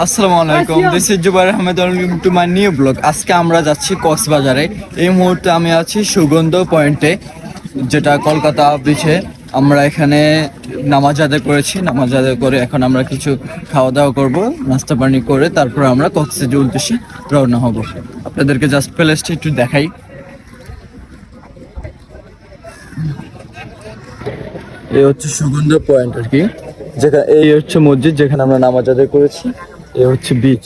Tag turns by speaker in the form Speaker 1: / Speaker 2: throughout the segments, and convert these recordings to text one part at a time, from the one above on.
Speaker 1: আসসালামু আলাইকুম, this is Zubair Ahmed to my new blog. আজকে আমরা যাচ্ছি কক্সবাজারে। এই মুহূর্তে আমি আছি সুগন্ধ পয়েন্টে, যেটা কলকাতা ব্রিজে। আমরা এখানে নামাজ আদায় করেছি। নামাজ আদায় করে এখন আমরা কিছু খাওয়া দাওয়া করবো, নাস্তা পানি করে তারপর আমরা কক্সবাজারের উদ্দেশ্যে রওনা হব। আপনাদেরকে জাস্ট প্লেসটা একটু দেখাই। এই হচ্ছে সুগন্ধ পয়েন্ট আর কি, যেখানে এই হচ্ছে মসজিদ যেখানে আমরা নামাজ আদায় করেছি। এই হচ্ছে বিচ।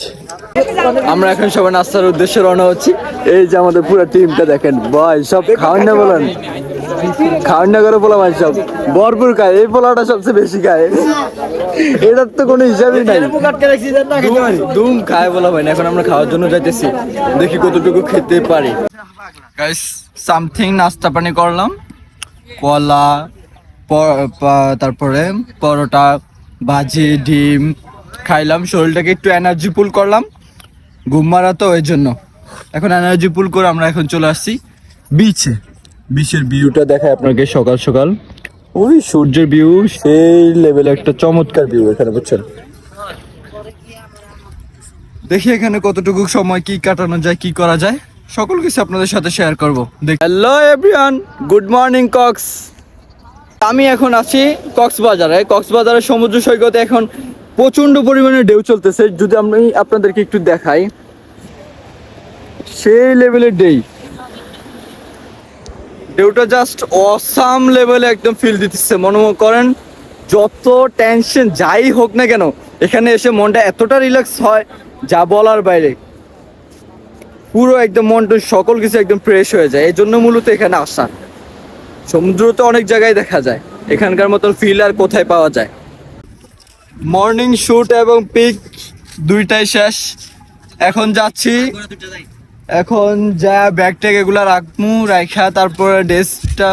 Speaker 1: আমরা এখন সবাই নাস্তার উদ্দেশ্যে রওনা হচ্ছি। এই যে আমাদের পুরো টিমটা দেখেন, ভাই সব খাওয়ান না বলেন, খাওয়ান না করে পোলা ভাই সব ভরপুর খায়। এই পোলাটা সবচেয়ে বেশি খায়, এটার তো কোনো হিসাবই নাই। দুম খায় বলা ভাই না। এখন আমরা খাওয়ার জন্য যাইতেছি, দেখি কতটুকু খেতে পারি। গাইস, সামথিং নাস্তা পানি করলাম, কলা, তারপরে পরোটা, ভাজি, ডিম খাইলাম। শরীরটাকে একটু এনার্জি পুল করলাম, ঘুম মারা তো ওই জন্য। এখন এনার্জি পুল করে আমরা এখন চলে আসছি বিচে। বিচের ভিউটা দেখায় আপনাকে সকাল সকাল। ওই সূর্যের ভিউ সেই লেভেলে, একটা চমৎকার ভিউ এখানে, বুঝছেন। দেখি এখানে কতটুকু সময় কি কাটানো যায়, কি করা যায়, সকল কিছু আপনাদের সাথে শেয়ার করবো। Hello everyone, good morning Cox. আমি এখন আছি কক্সবাজারে। কক্সবাজারের সমুদ্র সৈকতে এখন প্রচন্ড পরিমাণে ঢেউ চলতেছে। যদি আমি আপনাদেরকে একটু দেখাই, সেই লেভেলের ঢেউটা জাস্ট অসাম লেভেলে একদম ফিল দিতেছে। মনে করেন যত টেনশন যাই হোক না কেন, এখানে এসে মনটা এতটা রিল্যাক্স হয় যা বলার বাইরে। পুরো একদম মনটা সকল কিছু একদম ফ্রেশ হয়ে যায়। এই জন্য মূলত এখানে আসা। সমুদ্র তো অনেক জায়গায় দেখা যায়, এখানকার মতন ফিল আর কোথায় পাওয়া যায়। মর্নিং শুট এবং পিক দুইটাই শেষ। এখন যাচ্ছি, এখন যা ব্যাগ ট্যাগ এগুলা রাখবো, রাখা তারপরে ড্রেসটা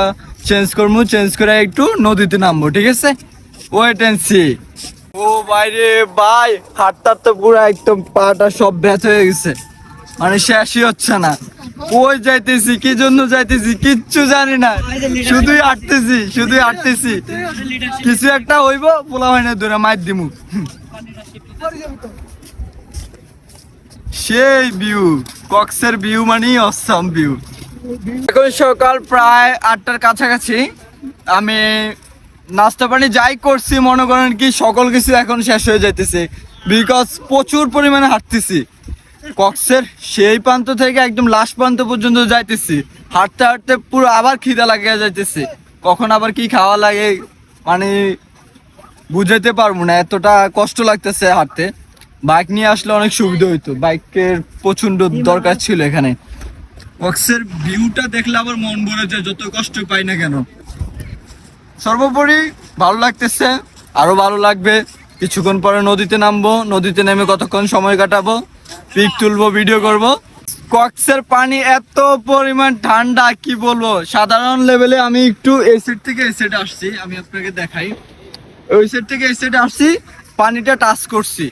Speaker 1: চেঞ্জ করবো, চেঞ্জ করে একটু নদীতে নামবো। ঠিক আছে, ওয়েট এন্ড সি। ও বাইরে ভাই, হাঁটতে হাঁটতে পুরো একদম পাটা সব ব্যথা হয়ে গেছে, মানে শেষই হচ্ছে না। কই যাইতেছি, কি জন্য যাইতেছি কিচ্ছু জানি না, শুধুই হাঁটতেছি। কিছু একটা হইব, পোলা হয় না দূরে মাইর দিমু। সেই ভিউ, কক্সের ভিউ মানে অসাম ভিউ। এখন সকাল প্রায় 8টার কাছাকাছি। আমি নাস্তা পানি যাই করছি, মনে করেন কি সকল কিছু এখন শেষ হয়ে যাইতেছে, বিকজ প্রচুর পরিমাণে হাঁটতেছি। কক্সের সেই প্রান্ত থেকে একদম লাস্ট প্রান্ত পর্যন্ত যাইতেছি। হাঁটতে হাঁটতে পুরো আবার খিদা লাগিয়ে যাইতেছে। কখন আবার কি খাওয়া লাগে মানে বুঝাইতে পারবো না, এতটা কষ্ট লাগতেছে হাঁটতে। বাইক নিয়ে আসলে অনেক সুবিধা হইতো, বাইকের প্রচন্ড দরকার ছিল এখানে। কক্সের ভিউটা দেখলে আবার মন ভরে যায়, যত কষ্ট পাই না কেন। সর্বোপরি ভালো লাগতেছে, আরো ভালো লাগবে। কিছুক্ষণ পরে নদীতে নামবো, নদীতে নেমে কতক্ষণ সময় কাটাবো, পিক তুলবো, ভিডিও করব। কক্সের পানি এত পরিমাণ ঠান্ডা, কি বলবো। সাধারণ লেভেলে আমি একটু এই সাইড থেকে এই সাইডে আসছি, আমি আপনাকে দেখাই। ওই সাইড থেকে এই সাইডে আসছি, পানিটা টাচ করছি,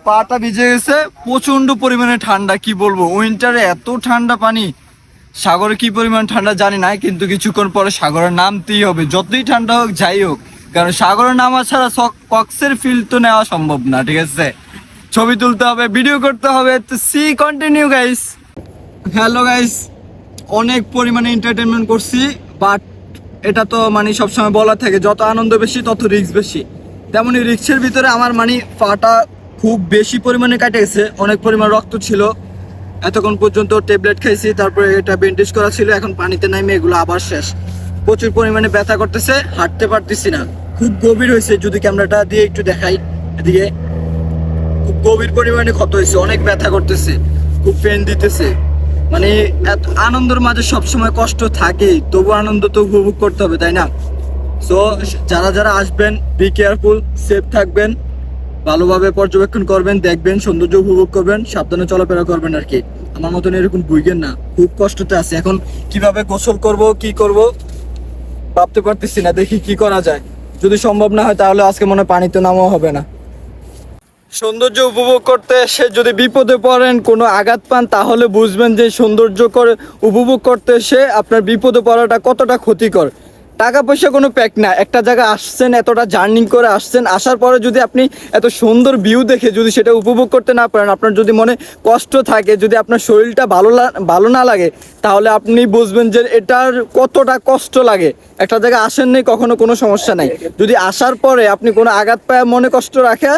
Speaker 1: পাটা ভিজে গেছে। প্রচন্ড পরিমাণে ঠান্ডা, কি বলবো। উইন্টারে এত ঠান্ডা পানি, সাগরে কি পরিমাণ ঠান্ডা জানি না, কিন্তু কিছুক্ষণ পরে সাগরে নামতেই হবে, যতই ঠান্ডা হোক যাই হোক। কারণ সাগরে নামা ছাড়া কক্সের ফিল তো নেওয়া সম্ভব না। ঠিক আছে, ছবি তুলতে হবে, ভিডিও করতে হবে। তো see continue guys. Hello guys, অনেক পরিমাণে এন্টারটেনমেন্ট করছি, বাট এটা তো মানে সবসময় বলা থাকে, যত আনন্দ বেশি তত রিস্ক বেশি। তেমনই রিস্কের ভিতরে আমার মানে পাটা খুব বেশি পরিমাণে কাটে গেছে, অনেক পরিমাণ রক্ত ছিল। এতক্ষণ পর্যন্ত ট্যাবলেট খাইছি, তারপরে এটা ব্যান্ডেজ করা ছিল। এখন পানিতে নামে এগুলো আবার শেষ। প্রচুর পরিমাণে ব্যথা করতেছে, হাঁটতে পারতেছি না। খুব গভীর হয়েছে, যদি ক্যামেরাটা দিয়ে একটু দেখাই এদিকে, খুব গভীর পরিমাণে ক্ষত হয়েছে, অনেক ব্যথা করতেছে, খুব পেন দিতেছে। মানে এত আনন্দের মাঝে সবসময় কষ্ট থাকেই, তবু আনন্দ তো উপভোগ করতে হবে, তাই না? সো যারা যারা আসবেন, বি কেয়ারফুল, সেফ থাকবেন, ভালোভাবে পর্যবেক্ষণ করবেন, দেখবেন, সৌন্দর্য উপভোগ করবেন, সাবধানে চলাফেরা করবেন আর কি। আমার মতন এরকম বুঝবেন না, খুব কষ্টতে আছে এখন। কিভাবে গোসল করব, কি করব ভাবতে পারতেছি না, দেখি কি করা যায়। যদি সম্ভব না হয় তাহলে আজকে মনে পানিতে নামাও হবে না। সৌন্দর্য উপভোগ করতে এসে যদি বিপদে পড়েন, কোনো আঘাত পান, তাহলে বুঝবেন যে সৌন্দর্য করে উপভোগ করতে এসে আপনার বিপদে পড়াটা কতটা ক্ষতিকর। টাকা পয়সা কোনো প্যাক না, একটা জায়গায় আসছেন, এতটা জার্নি করে আসছেন, আসার পরে যদি আপনি এত সুন্দর ভিউ দেখে যদি সেটা উপভোগ করতে না পারেন, আপনার যদি মনে কষ্ট থাকে, যদি আপনার শরীরটা ভালো না লাগে, তাহলে আপনি বুঝবেন যে এটার কতটা কষ্ট লাগে। একটা জায়গায় আসেন নেই কখনো, কোনো সমস্যা নাই, যদি আসার পরে আপনি কোনো আঘাত পায় মনে কষ্ট রাখে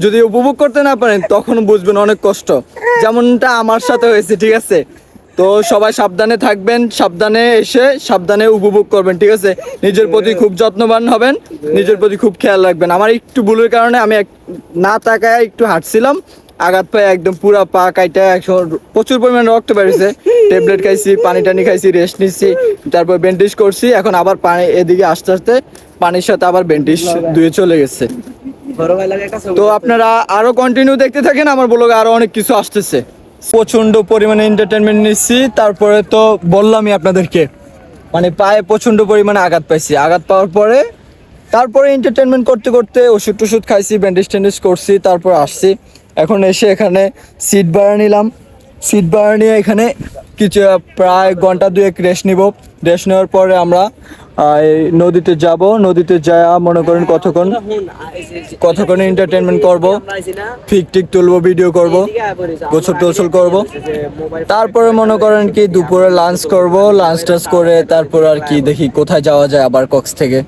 Speaker 1: যদি উপভোগ করতে না পারেন, তখন বুঝবেন অনেক কষ্ট, যেমনটা আমার সাথে হয়েছে। ঠিক আছে, তো সবাই সাবধানে থাকবেন, সাবধানে এসে সাবধানে উপভোগ করবেন। ঠিক আছে, নিজের প্রতি খুব যত্নবান হবেন, নিজের প্রতি খুব খেয়াল রাখবেন। আমার একটু ভুলের কারণে আমি না তাকায় একটু হাঁটছিলাম, আঘাত পায়ে একদম পুরা পা কাইটা, প্রচুর পরিমাণে রক্ত বেরিয়েছে। ট্যাবলেট খাইছি, পানি টানি খাইছি, রেস্ট নিচ্ছি, তারপর ব্যান্ডেজ করছি। এখন আবার পানি এদিকে আস্তে আস্তে পানির সাথে আবার ব্যান্ডেজ ধুয়ে চলে গেছে। তো আপনারা আরো কন্টিনিউ দেখতে থাকেন, আমার ব্লগে আরো অনেক কিছু আসতেছে। প্রচন্ড পরিমাণে এন্টারটেনমেন্ট নিচ্ছি, তারপরে তো বললামই আপনাদেরকে, মানে পায়ে প্রচন্ড পরিমাণে আঘাত পাইছি। আঘাত পাওয়ার পরে তারপরে এন্টারটেনমেন্ট করতে করতে ওষুধ টষুধ খাইছি, ব্যান্ডেজ ট্যান্ডেজ করছি, তারপর আসছি। এখন এসে এখানে সিট ভাড়া নিলাম, সিট ভাড়া নিয়ে এখানে কিছু প্রায় ঘন্টা দুয়েক রেস্ট নিব। রেস্ট নেওয়ার পরে আমরা এই নদীতে যাব, নদীতে যাওয়া মনে করেন কতক্ষণ এন্টারটেনমেন্ট করব, ফিক টিক তুলবো, ভিডিও করব, গোসল টোসল করব। তারপরে মনে করেন কি দুপুরে লাঞ্চ করব, লাঞ্চ টাঞ্চ করে তারপর আর কি দেখি কোথায় যাওয়া যায় আবার কক্স থেকে।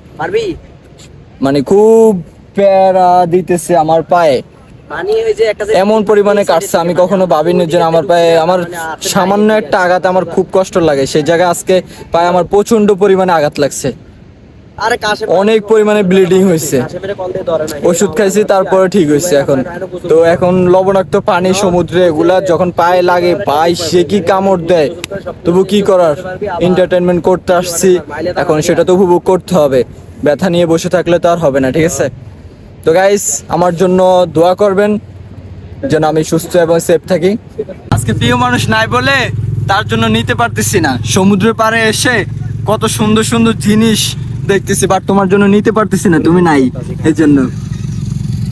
Speaker 1: মানে খুব প্যারা দিতেছে আমার পায়ে, এমন পরিমাণে কাটছে আমি কখনো ভাবিনি যে আমার পায়ে, আমার সামান্য একটা আঘাত আমার খুব কষ্ট লাগে। সেই জায়গায় আজকে পায়ে আমার প্রচন্ড পরিমাণে আঘাত লাগছে, অনেক পরিমাণে ব্লিডিং হয়েছে। ওষুধ খাইছি তারপরে ঠিক হয়েছে। এখন লবণাক্ত পানি সমুদ্রে, এগুলা যখন পায়ে লাগে ভাই সে কি কামড় দেয়, তবু কি করার, এন্টারটেনমেন্ট করতে আসছি, এখন সেটা তো উপভোগ করতে হবে। ব্যথা নিয়ে বসে থাকলে তো আর হবে না। ঠিক আছে, তো গাইস আমার জন্য দোয়া করবেন যেন আমি সুস্থ এবং সেফ থাকি। আজকে প্রিয় মানুষ নাই বলে তার জন্য নিতে পারতেছি না, সমুদ্রের পাড়ে এসে কত সুন্দর সুন্দর জিনিস দেখতেছি, বাট তোমার জন্য নিতে পারতেছি না, তুমি নাই। এই জন্য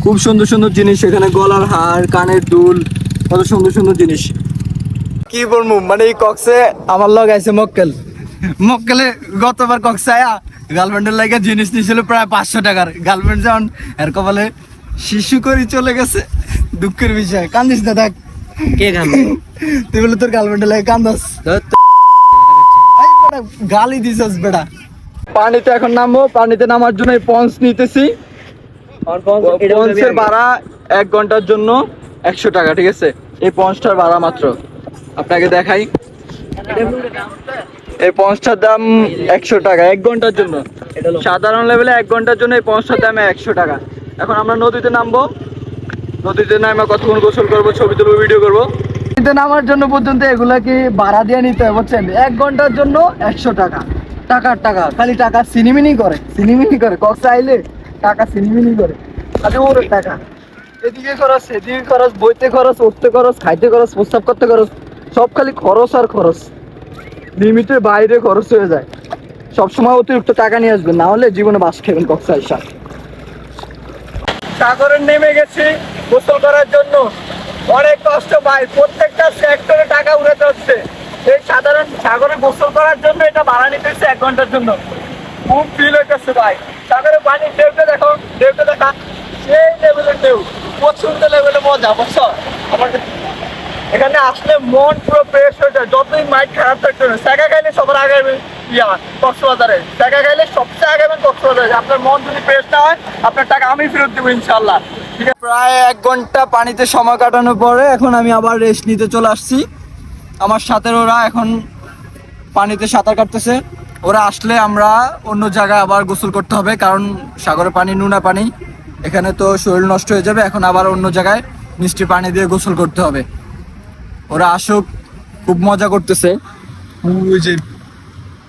Speaker 1: খুব সুন্দর সুন্দর জিনিস এখানে, গলার হার, কানের দুল, কত সুন্দর সুন্দর জিনিস। কি বলবো, মানে এই কক্সে আমার লগ আছে মক্কেলে গতবার কক্সে আয়া গার্লফ্রেন্ডের লাগে জিনিস নিয়েছিল প্রায় 500 টাকার। গার্লফ্রেন্ড যেমন এর কপালে শিশু করে চলে গেছে, দুঃখের বিষয়। কান্দিস না, দেখ কে কান্দে, তুই বলে তোর গার্লফ্রেন্ডের লাগে কান্দাস, গালি দিছস বেটা। পানিতে এখন নামবো, পানিতে নামার জন্য এই পঞ্চ নিতেছি। পঞ্চের ভাড়া 1 ঘন্টার জন্য 100 টাকা। ঠিক আছে, এই পঞ্চটার ভাড়া মাত্র আপনাকে দেখাই। এই পঞ্চটার দাম 100 টাকা 1 ঘন্টার জন্য। সাধারণ লেভেলে 1 ঘন্টার জন্য এই পঞ্চটার দাম 100 টাকা। এখন আমরা নদীতে নামবো, নদীতে নামা কতক্ষণ গোসল করবো, ছবি তুলবো, ভিডিও করবো। নদীতে নামার জন্য পর্যন্ত এগুলা কি ভাড়া দিয়ে নিতে হবে বুঝছেন। 1 ঘন্টার জন্য 100 টাকা। টাকা খালি টাকা সিনিমিনি করে কক্সে আইলে টাকা সিনিমিনি করে, খালি ওর টাকা। এদিকে খরচ, সেদিকে খরচ, বইতে খরচ, উঠতে খরচ, খাইতে খরচ, প্রস্তাব করতে খরচ, সব খালি খরচ আর খরচ, লিমিটের বাইরে খরচ হয়ে যায়। সবসময় অতিরিক্ত টাকা নিয়ে আসবেন, না হলে জীবনে বাস খেবেন কক্সে আইসা। সাগরে নেমে গেছি গোসল করার জন্য, অনেক কষ্ট ভাই, প্রত্যেকটা সেক্টরে টাকা উড়াতে হচ্ছে। এই সাধারণ সাগরে গোসল করার জন্য এটা ভাড়া নিতেছে 1 ঘন্টার জন্য। খুব ফিল হইতেছে ভাই, সাগরে পানি ঢেউটা দেখো, ঢেউটা দেখা সেই লেভেলের ঢেউ, প্রচন্ড লেভেলে মজা বুঝছো। আমার এখানে আসলে মন পুরো ফ্রেশ হয়ে যায়, যতই মাইন্ড খারাপ থাকতে হবে। টাকা খাইলে সবার আগে কক্সবাজারে, টাকা খাইলে সবচেয়ে আগে কক্সবাজারে। আপনার মন যদি ফ্রেশ না হয়, আপনার টাকা আমি ফেরত দেবো ইনশাল্লাহ। ঠিক আছে, প্রায় 1 ঘন্টা পানিতে সময় কাটানোর পরে এখন আমি আবার রেস্ট নিতে চলে আসছি। আমার সাথে ওরা এখন পানিতে সাঁতার কাটতেছে। ওরা আসলে আমরা অন্য জায়গায় আবার গোসল করতে হবে, কারণ সাগরের পানি নোনা পানি, এখানে তো শরীর নষ্ট হয়ে যাবে। এখন আবার অন্য জায়গায় মিষ্টি পানি দিয়ে গোসল করতে হবে। ওরা আসুক, খুব মজা করতেছে।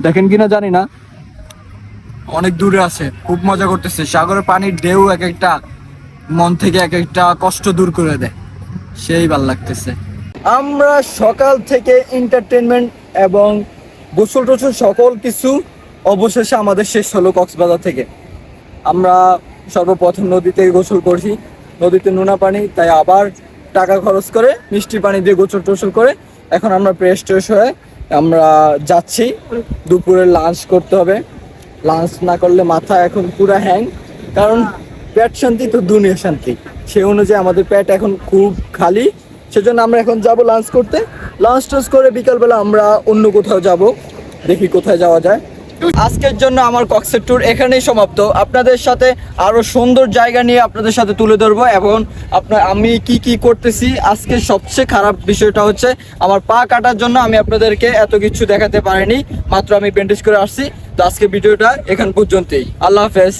Speaker 1: দেখেন কিনা জানি না, অনেক দূরে আছে, খুব মজা করতেছে। সাগরের পানির ঢেউ এক একটা মন থেকে এক একটা কষ্ট দূর করে দেয়, সেই ভাল লাগতেছে। আমরা সকাল থেকে এন্টারটেনমেন্ট এবং গোসল টোসল সকল কিছু অবশেষে আমাদের শেষ হলো কক্সবাজার থেকে। আমরা সর্বপ্রথম নদীতে গোসল করছি, নদীতে নোনা পানি, তাই আবার টাকা খরচ করে মিষ্টি পানি দিয়ে গোসল টোসল করে এখন আমরা ফ্রেশ ট্রেশ হয়ে আমরা যাচ্ছি। দুপুরে লাঞ্চ করতে হবে, লাঞ্চ না করলে মাথা এখন পুরা হ্যাং, কারণ পেট শান্তি তো দুনিয়া শান্তি। সেই অনুযায়ী আমাদের পেট এখন খুব খালি, সেজন্য আমরা এখন যাব লাঞ্চ করতে। লাঞ্চ টাঞ্চ করে বিকালবেলা আমরা অন্য কোথাও যাব, দেখি কোথায় যাওয়া যায়। আজকের জন্য আমার কক্সের ট্যুর এখানেই সমাপ্ত। আপনাদের সাথে আরো সুন্দর জায়গা নিয়ে আপনাদের সাথে তুলে ধরবো, এবং আমি কি কি করতেছি। আজকে সবচেয়ে খারাপ বিষয়টা হচ্ছে আমার পা কাটার জন্য আমি আপনাদেরকে এত কিছু দেখাতে পারিনি, মাত্র আমি ব্যান্ডেজ করে আসছি। তো আজকে ভিডিওটা এখান পর্যন্তই। আল্লাহ হাফেজ।